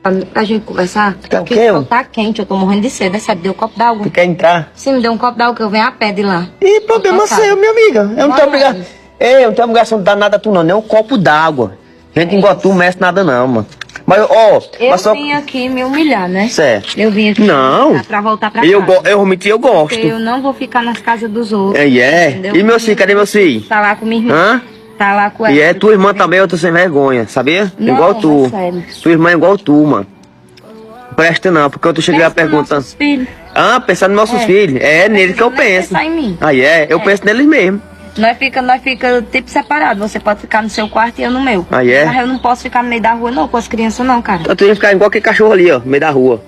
Pra gente conversar? Tá Porque ok? o sol tá quente, eu tô morrendo de sede, sabe? Deu um copo d'água. Tu quer entrar? Sim, me deu um copo d'água que eu venho a pé de lá. Ih, problema seu, minha amiga. Eu não tenho obrigação. Ei, eu não tenho obrigação de dar nada a tu, não. Nem um copo d'água. Gente igual tu, não merece nada, não, mano. Mas, ó... Eu mas só... vim aqui me humilhar, né? Certo. Eu vim aqui Não. pra voltar pra Eu, casa. eu realmente eu gosto. Porque eu não vou ficar nas casas dos outros. Entendeu? E meu filho, cadê meu filho? Tá lá com minha irmã. Hã? Tá lá com ela. E tua irmã também, outra sem vergonha, sabia? Não, igual tu. é sério. Tua irmã é igual tu, mano. Não presta não, porque eu tô cheguei a perguntando. Pensar nos nossos filhos. É nele que eu penso. Pensar em mim. Eu penso neles mesmo. Nós fica tipo separado. Você pode ficar no seu quarto e eu no meu. Mas eu não posso ficar no meio da rua não, com as crianças não, cara. Eu tenho que ficar igual aquele cachorro ali, ó, no meio da rua.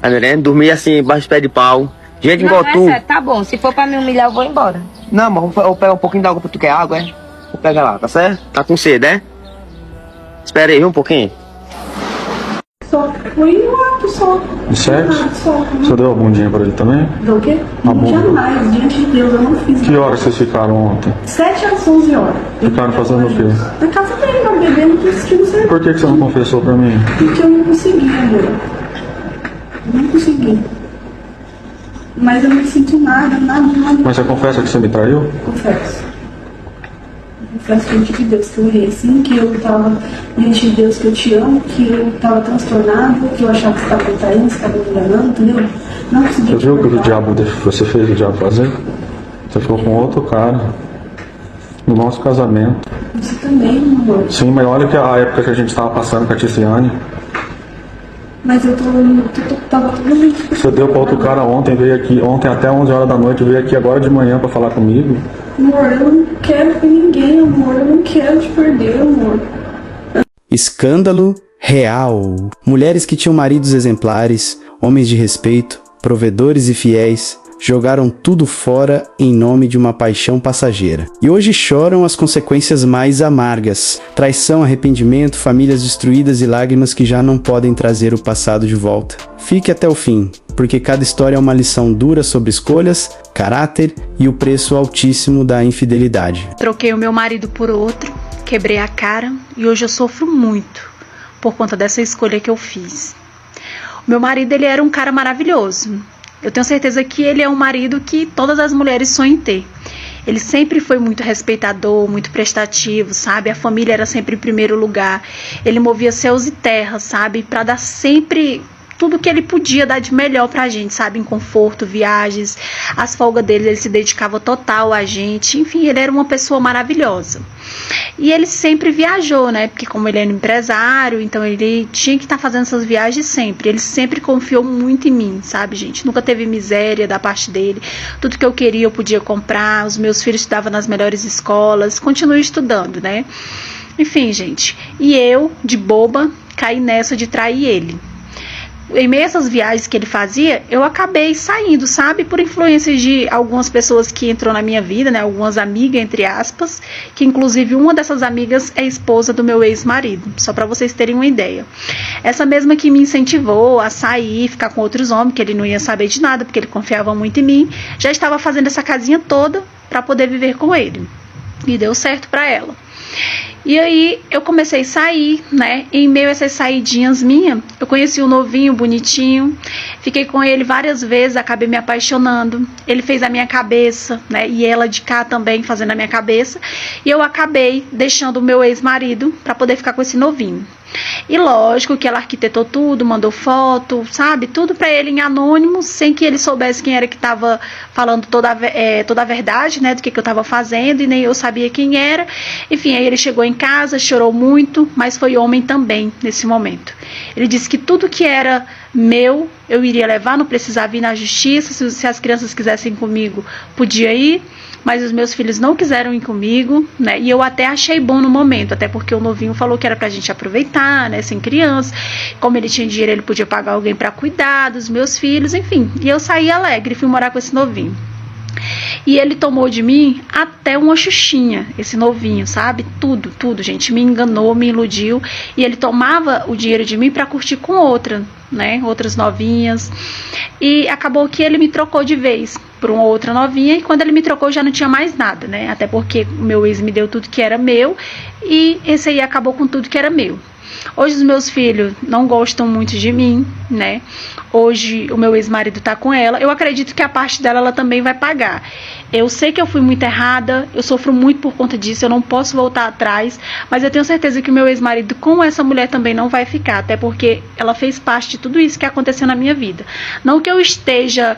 Tá entendendo? Dormir assim, embaixo dos pés de pau. Gente igual tu. Sério, tá bom. Se for pra me humilhar, eu vou embora. Não, mas eu vou pegar um pouquinho d'água pra tu. Quer água, é? Vou pegar lá, tá certo? Tá com sede, é? Espera aí, viu, um pouquinho. Só foi um ato só. Certo? Só. Você deu algum dinheiro pra ele também? Deu o quê? bom. Jamais, diante de Deus, eu não fiz Que horas vocês ficaram ontem? 7 às 11 horas. Ficaram fazendo o quê? Na casa dele, não, bebendo, assistindo serviço. Por que você não confessou pra mim? Porque eu não consegui, amor. Não consegui. Mas eu não sinto nada. Mas você confessa que você me traiu? Confesso. Confesso diante de Deus que eu errei, sim, que eu tava diante de Deus que eu te amo, que eu tava transtornado, que eu achava que você tava me traindo, você tava me enganando, entendeu? Não consegui. Você viu o que o diabo você fez o diabo fazer? Você ficou com outro cara. No nosso casamento. Você também, amor. Sim, mas olha que a época que a gente tava passando com a Ticiane. Mas eu tava totalmente... Você deu pra outro cara ontem, veio aqui, ontem até 11 horas da noite, veio aqui agora de manhã pra falar comigo. Amor, eu não quero com ninguém, amor. Eu não quero te perder, amor. Escândalo real. Mulheres que tinham maridos exemplares, homens de respeito, provedores e fiéis, jogaram tudo fora em nome de uma paixão passageira. E hoje choram as consequências mais amargas. Traição, arrependimento, famílias destruídas e lágrimas que já não podem trazer o passado de volta. Fique até o fim, porque cada história é uma lição dura sobre escolhas, caráter e o preço altíssimo da infidelidade. Troquei o meu marido por outro, quebrei a cara e hoje eu sofro muito por conta dessa escolha que eu fiz. O meu marido, ele era um cara maravilhoso. Eu tenho certeza que ele é um marido que todas as mulheres sonham em ter. Ele sempre foi muito respeitador, muito prestativo, sabe? A família era sempre em primeiro lugar. Ele movia céus e terras, sabe? Para dar sempre tudo que ele podia dar de melhor pra gente, sabe? Em conforto, viagens, as folgas dele, ele se dedicava total a gente. Enfim, ele era uma pessoa maravilhosa. E ele sempre viajou, né? Porque como ele era empresário, então ele tinha que estar fazendo essas viagens sempre. Ele sempre confiou muito em mim, sabe, gente? Nunca teve miséria da parte dele. Tudo que eu queria eu podia comprar. Os meus filhos estudavam nas melhores escolas. Continuo estudando, né? Enfim, gente. E eu, de boba, caí nessa de trair ele. Em meio a essas viagens que ele fazia, eu acabei saindo, sabe? Por influências de algumas pessoas que entrou na minha vida, né? Algumas amigas, entre aspas, que inclusive uma dessas amigas é esposa do meu ex-marido, só para vocês terem uma ideia. Essa mesma que me incentivou a sair, ficar com outros homens, que ele não ia saber de nada, porque ele confiava muito em mim, já estava fazendo essa casinha toda para poder viver com ele. E deu certo para ela. E aí eu comecei a sair, né? Em meio a essas saidinhas minhas, eu conheci um novinho, bonitinho. Fiquei com ele várias vezes, acabei me apaixonando. Ele fez a minha cabeça, né? E ela de cá também fazendo a minha cabeça. E eu acabei deixando o meu ex-marido para poder ficar com esse novinho. E lógico que ela arquitetou tudo, mandou foto, sabe? Tudo pra ele em anônimo, sem que ele soubesse quem era que tava falando toda a verdade, né? Do que eu tava fazendo, e nem eu sabia quem era. Enfim, aí ele chegou em casa, chorou muito, mas foi homem também nesse momento. Ele disse que tudo que era meu, eu iria levar, não precisava ir na justiça, se as crianças quisessem ir comigo, podia ir. Mas os meus filhos não quiseram ir comigo, né? E eu até achei bom no momento, até porque o novinho falou que era pra gente aproveitar, né? Sem criança. Como ele tinha dinheiro, ele podia pagar alguém pra cuidar dos meus filhos, enfim. E eu saí alegre, fui morar com esse novinho. E ele tomou de mim até uma xuxinha, esse novinho, sabe? Tudo, gente. Me enganou, me iludiu. E ele tomava o dinheiro de mim pra curtir com outra, né? Outras novinhas. E acabou que ele me trocou de vez por uma outra novinha. E quando ele me trocou, já não tinha mais nada, né? Até porque o meu ex me deu tudo que era meu. E esse aí acabou com tudo que era meu. Hoje os meus filhos não gostam muito de mim, né? Hoje o meu ex-marido tá com ela. Eu acredito que a parte dela ela também vai pagar. Eu sei que eu fui muito errada, eu sofro muito por conta disso, eu não posso voltar atrás, mas eu tenho certeza que o meu ex-marido com essa mulher também não vai ficar, até porque ela fez parte de tudo isso que aconteceu na minha vida. Não que eu esteja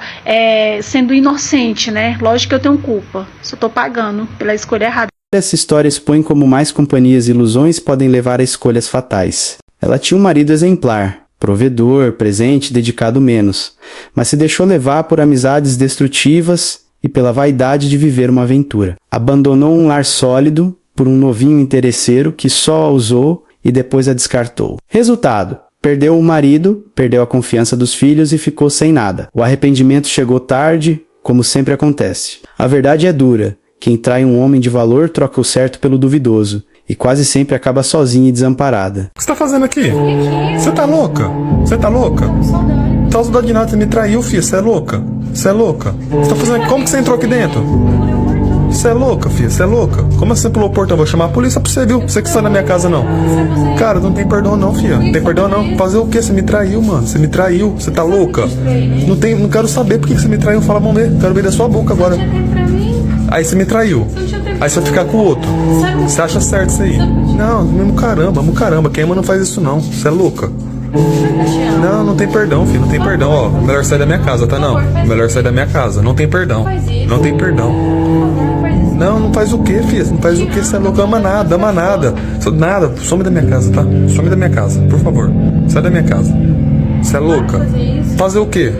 sendo inocente, né? Lógico que eu tenho culpa, só tô pagando pela escolha errada. Essa história expõe como mais companhias e ilusões podem levar a escolhas fatais. Ela tinha um marido exemplar, provedor, presente, dedicado menos, mas se deixou levar por amizades destrutivas e pela vaidade de viver uma aventura. Abandonou um lar sólido por um novinho interesseiro que só a usou e depois a descartou. Resultado: perdeu o marido, perdeu a confiança dos filhos e ficou sem nada. O arrependimento chegou tarde, como sempre acontece. A verdade é dura. Quem trai um homem de valor troca o certo pelo duvidoso. E quase sempre acaba sozinha e desamparada. O que você tá fazendo aqui? Você tá louca? Você tá louca? Tá saudade de nada, você me traiu, filha. Você é louca? Você é louca? Você tá fazendo aqui? Como que você entrou aqui dentro? Você é louca, filha? Você é louca? Como você pulou o portão? Eu vou chamar a polícia pra você, viu? Você que está na minha casa, não. Cara, não tem perdão não, filha. Não tem perdão não. Fazer o quê? Você me traiu, mano. Você me traiu. Você tá louca? Não quero saber por que você me traiu. Fala, vamos ver. Quero ver da sua boca agora. Aí você me traiu. Aí você vai ficar com o outro. Você acha certo isso aí? Não, amo caramba. Quem ama não faz isso não. Você é louca. Não tem perdão, filho. Não tem perdão, ó. Melhor sair da minha casa, tá? Não. Melhor sair da minha casa. Não tem perdão. Não tem perdão. Não faz o quê, filha? Não faz o quê? Você é louca. Ama nada. Nada. Some da minha casa, tá? Some da minha casa, por favor. Sai da minha casa. Você é louca. Fazer o quê?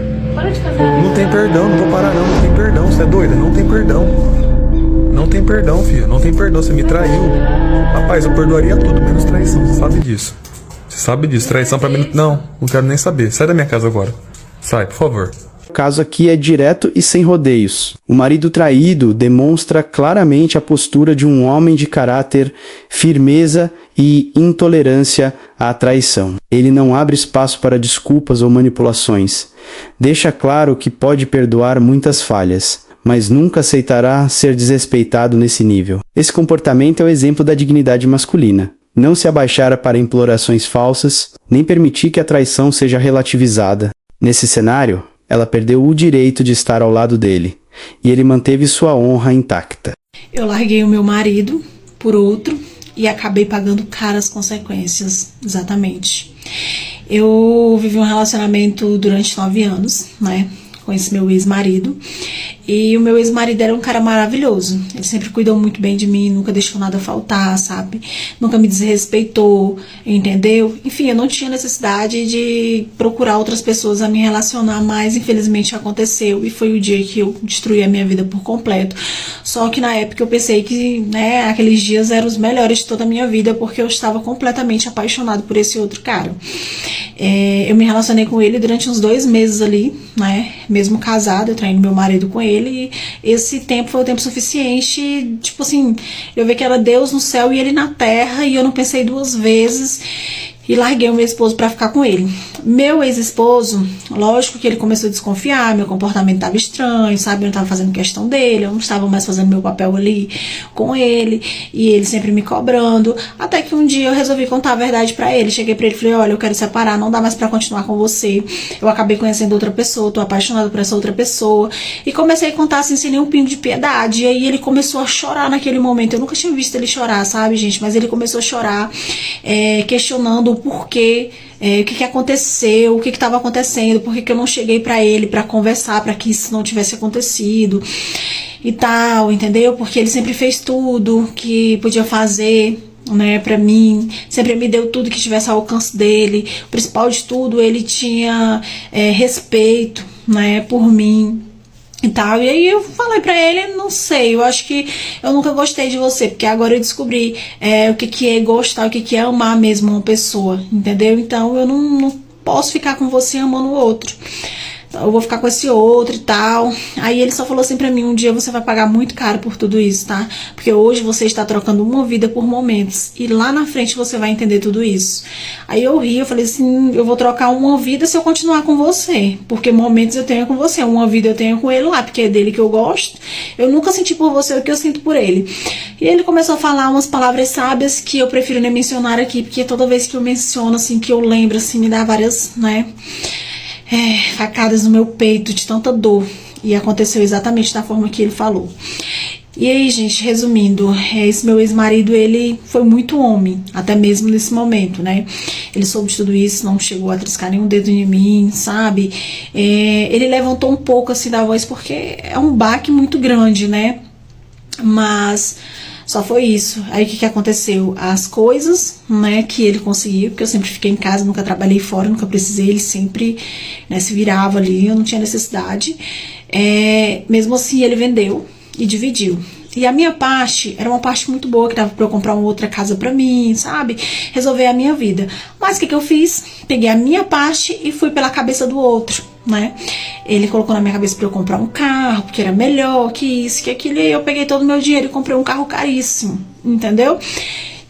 Não tem perdão, não vou parar não. Não tem perdão. Você é doida? Não tem perdão. Não tem perdão, filha. Não tem perdão. Você me traiu. Rapaz, eu perdoaria tudo, menos traição. Você sabe disso. Você sabe disso. Traição pra mim... Não quero nem saber. Sai da minha casa agora. Sai, por favor. O caso aqui é direto e sem rodeios. O marido traído demonstra claramente a postura de um homem de caráter, firmeza e intolerância à traição. Ele não abre espaço para desculpas ou manipulações. Deixa claro que pode perdoar muitas falhas, mas nunca aceitará ser desrespeitado nesse nível. Esse comportamento é o exemplo da dignidade masculina. Não se abaixar para implorações falsas, nem permitir que a traição seja relativizada. Nesse cenário, ela perdeu o direito de estar ao lado dele, e ele manteve sua honra intacta. Eu larguei o meu marido por outro e acabei pagando caras consequências, exatamente. Eu vivi um relacionamento durante 9 anos, né, com esse meu ex-marido. E o meu ex-marido era um cara maravilhoso. Ele sempre cuidou muito bem de mim, nunca deixou nada faltar, sabe? Nunca me desrespeitou, entendeu? Enfim, eu não tinha necessidade de procurar outras pessoas a me relacionar, mas infelizmente aconteceu. E foi o dia que eu destruí a minha vida por completo. Só que na época eu pensei que, né, aqueles dias eram os melhores de toda a minha vida, porque eu estava completamente apaixonado por esse outro cara. Eu me relacionei com ele durante uns 2 meses ali, né? Mesmo casado, eu traí meu marido com ele. E esse tempo foi o tempo suficiente, tipo assim, eu ver que era Deus no céu e ele na terra, e eu não pensei 2 vezes e larguei o meu esposo pra ficar com ele. Meu ex-esposo, lógico que ele começou a desconfiar, meu comportamento tava estranho, sabe? Eu não tava fazendo questão dele, eu não estava mais fazendo meu papel ali com ele, e ele sempre me cobrando, até que um dia eu resolvi contar a verdade pra ele. Cheguei pra ele e falei, olha, eu quero separar, não dá mais pra continuar com você, eu acabei conhecendo outra pessoa, tô apaixonada por essa outra pessoa, e comecei a contar assim, sem nenhum pingo de piedade. E aí ele começou a chorar naquele momento. Eu nunca tinha visto ele chorar, sabe, gente? Mas ele começou a chorar, questionando o porquê, o que aconteceu, o que estava acontecendo, por que eu não cheguei pra ele pra conversar, pra que isso não tivesse acontecido e tal, entendeu? Porque ele sempre fez tudo que podia fazer, né, pra mim, sempre me deu tudo que estivesse ao alcance dele. O principal de tudo, ele tinha respeito, né, por mim e tal. E aí eu falei pra ele, não sei, eu acho que eu nunca gostei de você, porque agora eu descobri o que é gostar, o que é amar mesmo uma pessoa, entendeu? Então eu não posso ficar com você amando o outro. eu vou ficar com esse outro e tal. Aí ele só falou assim pra mim, um dia você vai pagar muito caro por tudo isso, tá? Porque hoje você está trocando uma vida por momentos, e lá na frente você vai entender tudo isso. Aí eu ri, eu falei assim, eu vou trocar uma vida se eu continuar com você, porque momentos eu tenho com você, uma vida eu tenho com ele lá, porque é dele que eu gosto. Eu nunca senti por você o que eu sinto por ele. E ele começou a falar umas palavras sábias que eu prefiro nem mencionar aqui, porque toda vez que eu menciono, assim, que eu lembro, assim, me dá várias, né, facadas no meu peito de tanta dor. E aconteceu exatamente da forma que ele falou. E aí, gente, resumindo, esse meu ex-marido, ele foi muito homem, até mesmo nesse momento, né? Ele soube de tudo isso, não chegou a triscar nenhum dedo em mim, sabe? Ele levantou um pouco, assim, da voz, porque é um baque muito grande, né? Mas só foi isso. Aí o que aconteceu? As coisas, né, que ele conseguiu, porque eu sempre fiquei em casa, nunca trabalhei fora, nunca precisei, ele sempre, né, se virava ali, eu não tinha necessidade. Mesmo assim, ele vendeu e dividiu. E a minha parte era uma parte muito boa, que dava pra eu comprar uma outra casa pra mim, sabe? Resolver a minha vida. Mas o que eu fiz? Peguei a minha parte e fui pela cabeça do outro, né? Ele colocou na minha cabeça pra eu comprar um carro, porque era melhor que isso, que aquilo. E eu peguei todo o meu dinheiro e comprei um carro caríssimo, entendeu?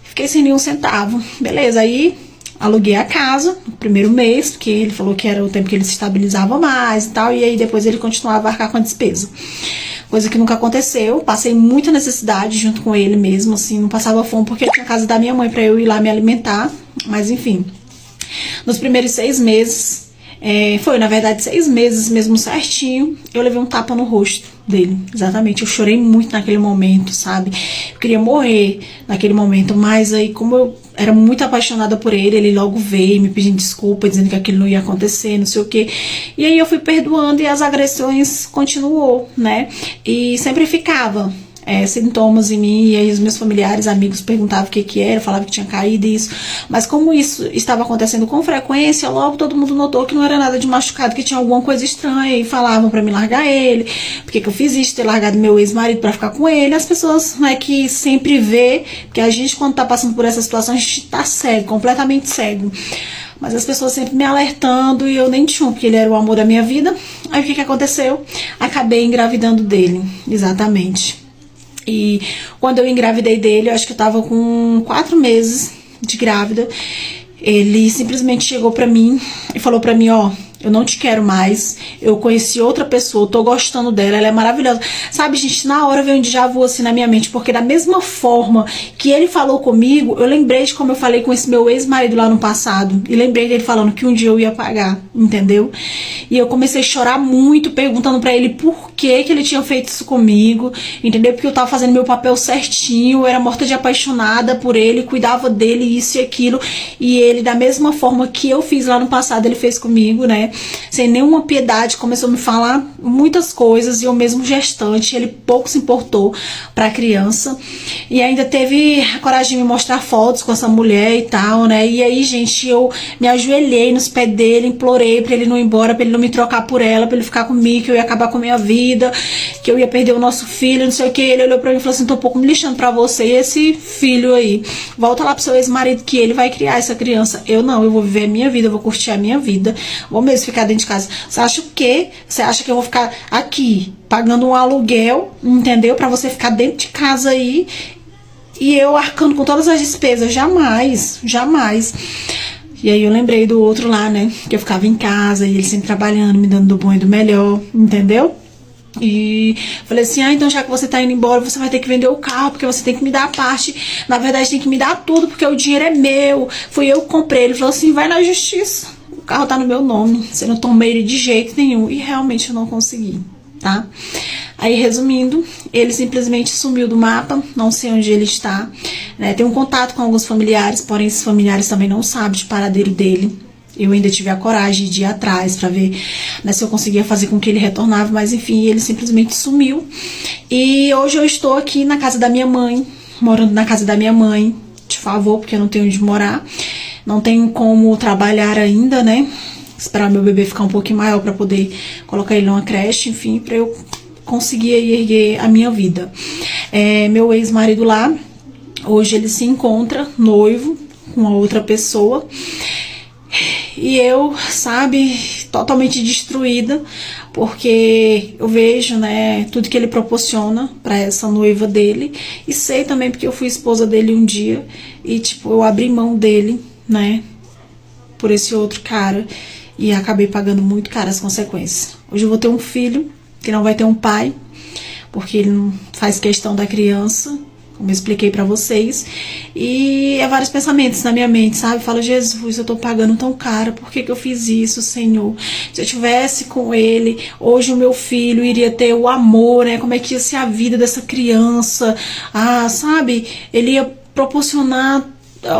Fiquei sem nenhum centavo. Beleza, aí aluguei a casa no primeiro mês, porque ele falou que era o tempo que ele se estabilizava mais e tal. E aí depois ele continuava a arcar com a despesa. Coisa que nunca aconteceu. Passei muita necessidade junto com ele mesmo, assim, não passava fome porque eu tinha a casa da minha mãe pra eu ir lá me alimentar. Mas enfim, nos primeiros 6 meses, foi na verdade 6 meses mesmo certinho, eu levei um tapa no rosto dele, exatamente. Eu chorei muito naquele momento, sabe? Eu queria morrer naquele momento, mas aí como eu era muito apaixonada por ele, ele logo veio me pedindo desculpa, dizendo que aquilo não ia acontecer, não sei o que. E aí eu fui perdoando e as agressões continuou, né? E sempre ficava sintomas em mim, e aí os meus familiares, amigos perguntavam o que era, falavam que tinha caído isso, mas como isso estava acontecendo com frequência, logo todo mundo notou que não era nada de machucado, que tinha alguma coisa estranha, e falavam pra me largar ele, porque eu fiz isso, ter largado meu ex-marido pra ficar com ele. As pessoas, né, que sempre vê, porque a gente quando tá passando por essa situação, a gente tá cego, completamente cego. Mas as pessoas sempre me alertando e eu nem tinha, porque ele era o amor da minha vida. Aí o que aconteceu? Acabei engravidando dele, exatamente. E quando eu engravidei dele, eu acho que eu tava com 4 meses de grávida, ele simplesmente chegou pra mim e falou pra mim, ó, eu não te quero mais, eu conheci outra pessoa, tô gostando dela, ela é maravilhosa. Sabe, gente, na hora veio um déjà vu assim na minha mente, porque da mesma forma que ele falou comigo, eu lembrei de como eu falei com esse meu ex-marido lá no passado, e lembrei dele falando que um dia eu ia pagar, entendeu? E eu comecei a chorar muito, perguntando pra ele por que ele tinha feito isso comigo, entendeu? Porque eu tava fazendo meu papel certinho, eu era morta de apaixonada por ele, cuidava dele, isso e aquilo, e ele, da mesma forma que eu fiz lá no passado, ele fez comigo, né? Sem nenhuma piedade, começou a me falar muitas coisas, e eu mesmo gestante, ele pouco se importou pra criança, e ainda teve a coragem de me mostrar fotos com essa mulher e tal, né? E aí, gente, eu me ajoelhei nos pés dele, implorei pra ele não ir embora, pra ele não me trocar por ela, pra ele ficar comigo, que eu ia acabar com a minha vida, que eu ia perder o nosso filho, não sei o que. Ele olhou pra mim e falou assim, tô um pouco me lixando pra você, e esse filho aí, volta lá pro seu ex-marido que ele vai criar essa criança. Eu não, eu vou viver a minha vida, eu vou curtir a minha vida, vou mesmo ficar dentro de casa. Você acha o quê? Você acha que eu vou ficar aqui pagando um aluguel, entendeu? Pra você ficar dentro de casa aí e eu arcando com todas as despesas? Jamais, jamais. E aí eu lembrei do outro lá, né? Que eu ficava em casa e ele sempre trabalhando, me dando do bom e do melhor, entendeu? E falei assim, então já que você tá indo embora, você vai ter que vender o carro, porque você tem que me dar a parte, na verdade tem que me dar tudo, porque o dinheiro é meu, fui eu que comprei. Ele falou assim, vai na justiça, o carro tá no meu nome, você não tomei ele de jeito nenhum. E realmente eu não consegui, tá? Aí, resumindo, ele simplesmente sumiu do mapa, não sei onde ele está, né? Tem um contato com alguns familiares, porém esses familiares também não sabem de paradeiro dele. Eu ainda tive a coragem de ir atrás pra ver, né, se eu conseguia fazer com que ele retornava, mas enfim, ele simplesmente sumiu. E hoje eu estou aqui na casa da minha mãe, morando na casa da minha mãe, de favor, porque eu não tenho onde morar, não tenho como trabalhar ainda, né? Esperar meu bebê ficar um pouquinho maior pra poder colocar ele numa creche, enfim, pra eu conseguir erguer a minha vida. Meu ex-marido lá, hoje ele se encontra noivo com a outra pessoa. E eu, sabe, totalmente destruída, porque eu vejo, né, tudo que ele proporciona para essa noiva dele, e sei também porque eu fui esposa dele um dia, e tipo, eu abri mão dele, né, por esse outro cara, e acabei pagando muito caro as consequências. Hoje eu vou ter um filho que não vai ter um pai, porque ele não faz questão da criança, como eu expliquei pra vocês, e é vários pensamentos na minha mente, sabe? Falo, Jesus, eu tô pagando tão caro, por que que eu fiz isso, Senhor? Se eu tivesse com ele, hoje o meu filho iria ter o amor, né? Como é que ia ser a vida dessa criança? Ah, sabe? Ele ia proporcionar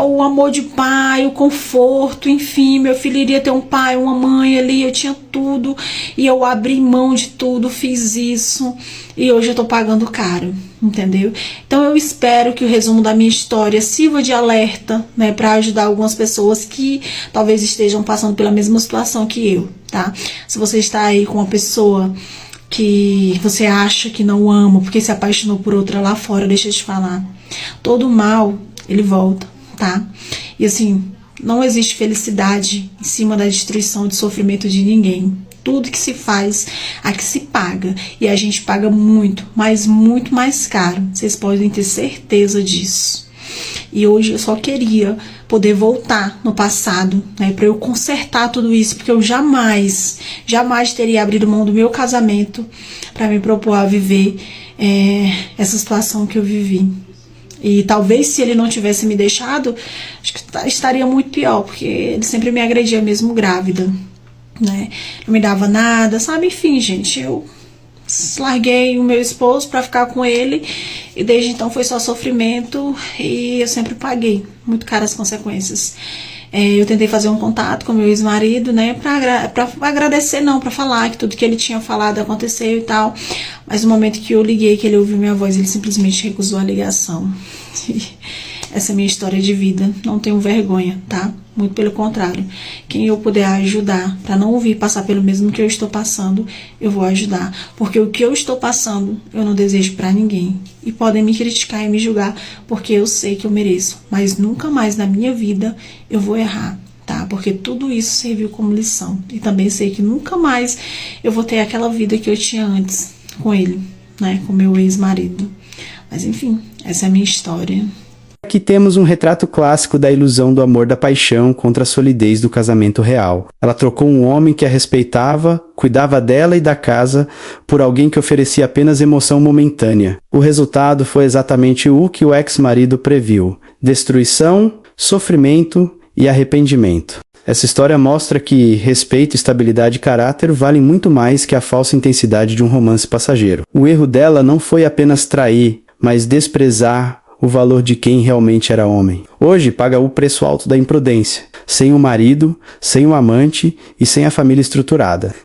o amor de pai, o conforto, enfim, meu filho iria ter um pai, uma mãe ali, eu tinha tudo, e eu abri mão de tudo, fiz isso, e hoje eu tô pagando caro, entendeu? Então eu espero que o resumo da minha história sirva de alerta, né, para ajudar algumas pessoas que talvez estejam passando pela mesma situação que eu, tá? Se você está aí com uma pessoa que você acha que não ama, porque se apaixonou por outra lá fora, deixa eu te falar, todo mal, ele volta, tá? E assim, não existe felicidade em cima da destruição, de sofrimento de ninguém. Tudo que se faz, aqui se paga. E a gente paga muito, mas muito mais caro. Vocês podem ter certeza disso. E hoje eu só queria poder voltar no passado, né, para eu consertar tudo isso, porque eu jamais teria abrido mão do meu casamento para me propor a viver essa situação que eu vivi. E talvez se ele não tivesse me deixado, acho que estaria muito pior, porque ele sempre me agredia mesmo grávida, né? Não me dava nada, sabe? Enfim, gente, eu larguei o meu esposo para ficar com ele e desde então foi só sofrimento e eu sempre paguei muito caro as consequências. Eu tentei fazer um contato com meu ex-marido, né, pra agradecer, não, pra falar que tudo que ele tinha falado aconteceu e tal, mas no momento que eu liguei, que ele ouviu minha voz, ele simplesmente recusou a ligação. Essa é a minha história de vida, não tenho vergonha, tá? Muito pelo contrário, quem eu puder ajudar para não ouvir passar pelo mesmo que eu estou passando, eu vou ajudar, porque o que eu estou passando, eu não desejo para ninguém. E podem me criticar e me julgar, porque eu sei que eu mereço, mas nunca mais na minha vida eu vou errar, tá? Porque tudo isso serviu como lição. E também sei que nunca mais eu vou ter aquela vida que eu tinha antes com ele, né? Com meu ex-marido. Mas enfim, essa é a minha história. Aqui temos um retrato clássico da ilusão do amor da paixão contra a solidez do casamento real. Ela trocou um homem que a respeitava, cuidava dela e da casa, por alguém que oferecia apenas emoção momentânea. O resultado foi exatamente o que o ex-marido previu: destruição, sofrimento e arrependimento. Essa história mostra que respeito e estabilidade de caráter valem muito mais que a falsa intensidade de um romance passageiro. O erro dela não foi apenas trair, mas desprezar o valor de quem realmente era homem. Hoje paga o preço alto da imprudência, sem o marido, sem o amante e sem a família estruturada.